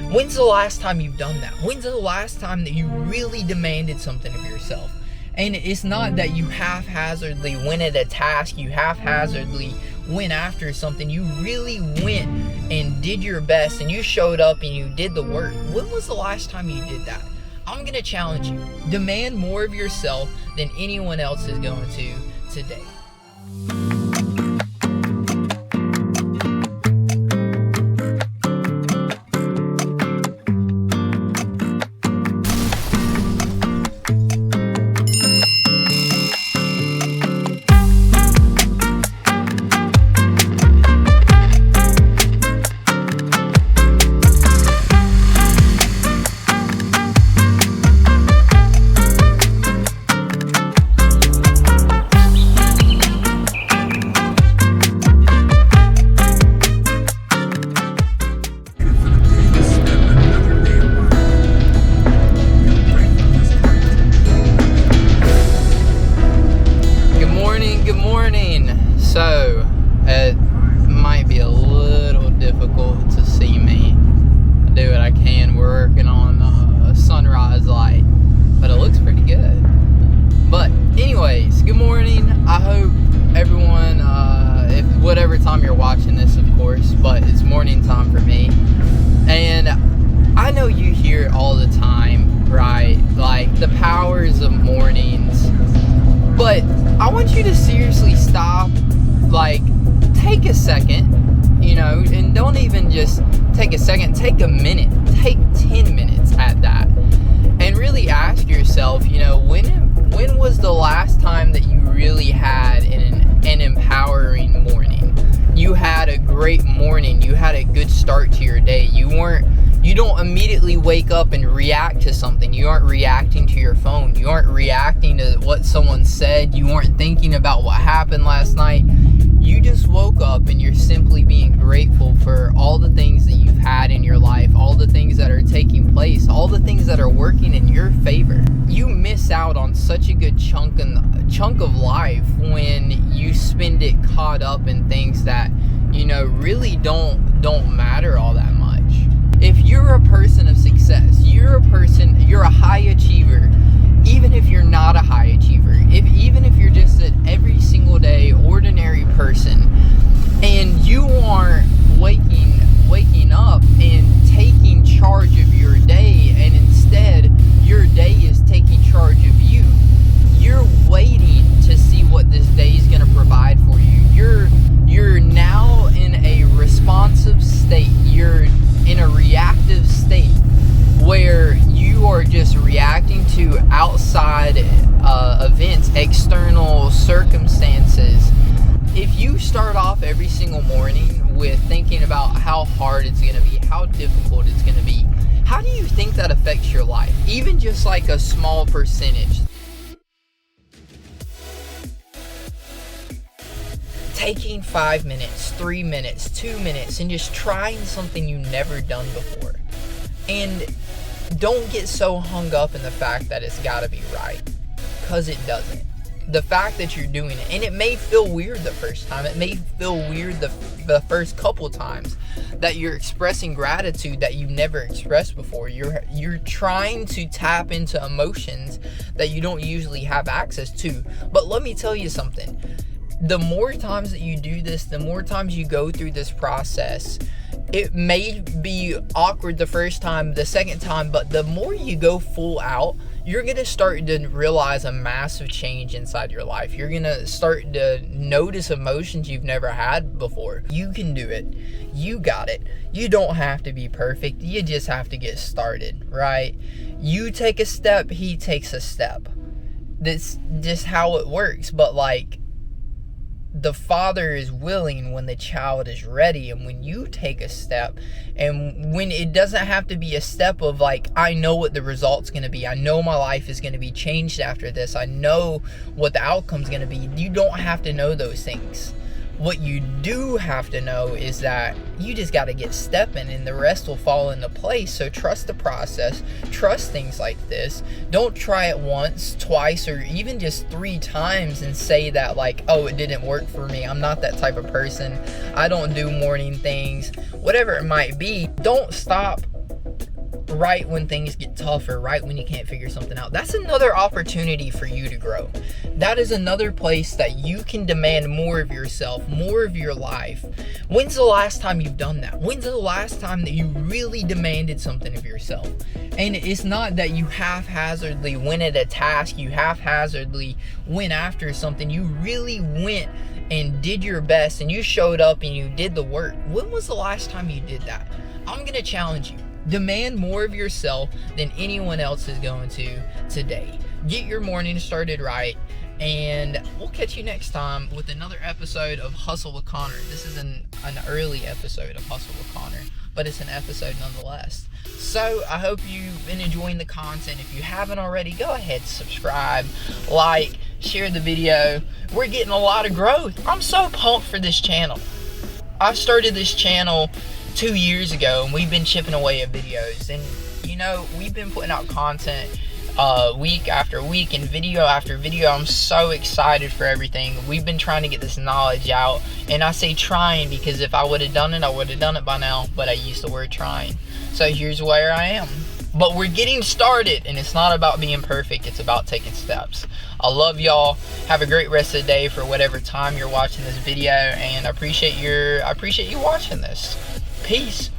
When's the last time you've done that? When's the last time that you really demanded something of yourself? And it's not that you haphazardly went at a task, you haphazardly went after something. You really went and did your best, and you showed up and you did the work. When was the last time you did that? I'm going to challenge you. Demand more of yourself than anyone else is going to today. So, it might be a little difficult to see me. I do what I can. We're working on a sunrise light, but it looks pretty good. But anyways, good morning. I hope everyone, if whatever time you're watching this, of course, but it's morning time for me. And I know you hear it all the time, right? Like the powers of mornings. But I want you to seriously stop, like, take a second, and don't even just take a second, take a minute, take 10 minutes at that, and really ask yourself, when was the last time that you really had an empowering morning? You had a great morning, you had a good start to your day, you don't immediately wake up and react to something. You aren't reacting to your phone. You aren't reacting to what someone said. You aren't thinking about what happened last night. You just woke up and you're simply being grateful for all the things that you've had in your life, all the things that are taking place, all the things that are working in your favor. You miss out on such a good chunk of life when you spend it caught up in things that, really don't matter all that much. If you're a person of success, you're a high achiever, even if you're not a high achiever, even if you're just an every single day ordinary person, and you aren't waking up and taking charge of your day, and instead your day is taking charge of you, you're waiting to see what this day is going to provide for you. You're now in a responsive state. You're in a reactive state where you are just reacting to outside events, external circumstances. If you start off every single morning with thinking about how hard it's going to be, how difficult it's going to be, how do you think that affects your life? Even just like a small percentage. Taking 5 minutes, 3 minutes, 2 minutes, and just trying something you've never done before. And don't get so hung up in the fact that it's got to be right, because it doesn't. The fact that you're doing it, and it may feel weird the first time, it may feel weird the first couple times that you're expressing gratitude that you've never expressed before. You're trying to tap into emotions that you don't usually have access to. But let me tell you something. The more times that you do this, the more times you go through this process, it may be awkward the first time, the second time, but the more you go full out, you're going to start to realize a massive change inside your life. You're going to start to notice emotions you've never had before. You can do it. You got it. You don't have to be perfect. You just have to get started, right? You take a step, he takes a step. That's just how it works. But the father is willing when the child is ready, and when you take a step, and when it doesn't have to be a step of I know what the result's going to be, I know my life is going to be changed after this, I know what the outcome's going to be. You don't have to know those things. What you do have to know is that you just got to get stepping, and the rest will fall into place. So trust the process, trust things like this. Don't try it once, twice, or even just 3 times and say that oh, it didn't work for me. I'm not that type of person. I don't do morning things. Whatever it might be, don't stop right when things get tougher, right when you can't figure something out. That's another opportunity for you to grow. That is another place that you can demand more of yourself, more of your life. When's the last time you've done that? When's the last time that you really demanded something of yourself? And it's not that you haphazardly went at a task, you haphazardly went after something. You really went and did your best, and you showed up and you did the work. When was the last time you did that? I'm going to challenge you. Demand more of yourself than anyone else is going to today. Get your morning started right, and we'll catch you next time with another episode of Hustle with Connor. This is an early episode of Hustle with Connor, but it's an episode nonetheless. So I hope you've been enjoying the content. If you haven't already, go ahead, subscribe, like, share the video. We're getting a lot of growth. I'm so pumped for this channel. I started this channel 2 years ago, and we've been chipping away at videos, and we've been putting out content week after week and video after video. I'm so excited for everything. We've been trying to get this knowledge out, and I say trying because if I would have done it, I would have done it by now, but I used the word trying. So here's where I am. But we're getting started, and it's not about being perfect, it's about taking steps. I love y'all. Have a great rest of the day for whatever time you're watching this video, and I appreciate you watching this. Peace.